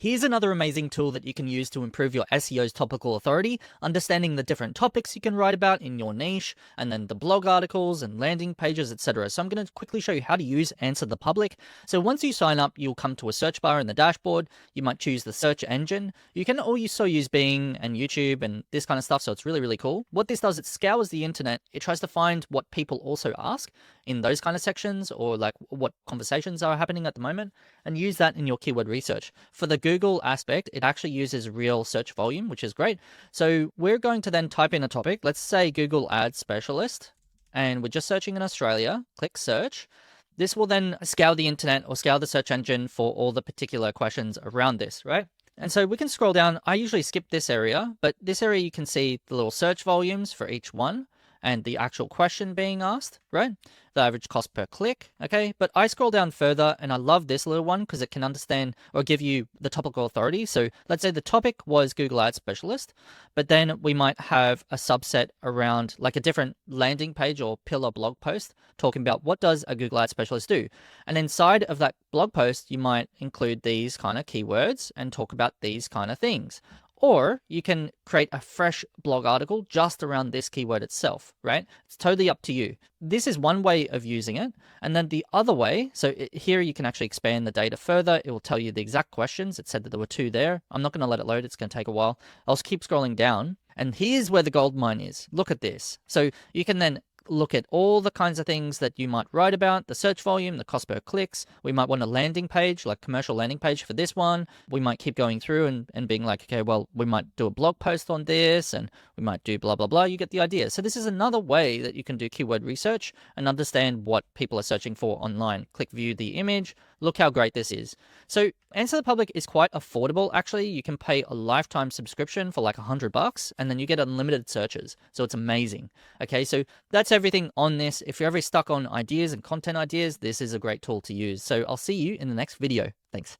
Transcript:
Here's another amazing tool that you can use to improve your SEO's topical authority, understanding the different topics you can write about in your niche, and then the blog articles and landing pages, etc. So I'm going to quickly show you how to use Answer the Public. So once you sign up, you'll come to a search bar in the dashboard. You might choose the search engine. You can also use Bing and YouTube and this kind of stuff. So it's really, really cool. What this does, it scours the internet. It tries to find what people also ask in those kind of sections, or like what conversations are happening at the moment, and use that in your keyword research. For the Google aspect, it actually uses real search volume, which is great. So we're going to then type in a topic. Let's say Google Ads Specialist, and we're just searching in Australia. Click search. This will then scour the internet or scour the search engine for all the particular questions around this, right? And so we can scroll down. I usually skip this area, but this area you can see the little search volumes for each one and the actual question being asked, right? The average cost per click, okay? But I scroll down further and I love this little one because it can understand or give you the topical authority. So let's say the topic was Google Ads Specialist, but then we might have a subset around like a different landing page or pillar blog post talking about what does a Google Ads Specialist do? And inside of that blog post, you might include these kind of keywords and talk about these kind of things. Or you can create a fresh blog article just around this keyword itself, right? It's totally up to you. This is one way of using it. And then the other way, so here you can actually expand the data further. It will tell you the exact questions. It said that there were 2 there. I'm not going to let it load. It's going to take a while. I'll just keep scrolling down. And here's where the gold mine is. Look at this. So you can then look at all the kinds of things that you might write about, the search volume, the cost per clicks. We might want a landing page, like commercial landing page for this one. We might keep going through and being like, okay, well, we might do a blog post on this and we might do blah, blah, blah. You get the idea. So this is another way that you can do keyword research and understand what people are searching for online. Click view the image. Look how great this is. So Answer the Public is quite affordable. Actually, you can pay a lifetime subscription for like $100 and then you get unlimited searches. So it's amazing. Okay, so that's everything on this. If you're ever stuck on ideas and content ideas, this is a great tool to use. So I'll see you in the next video. Thanks.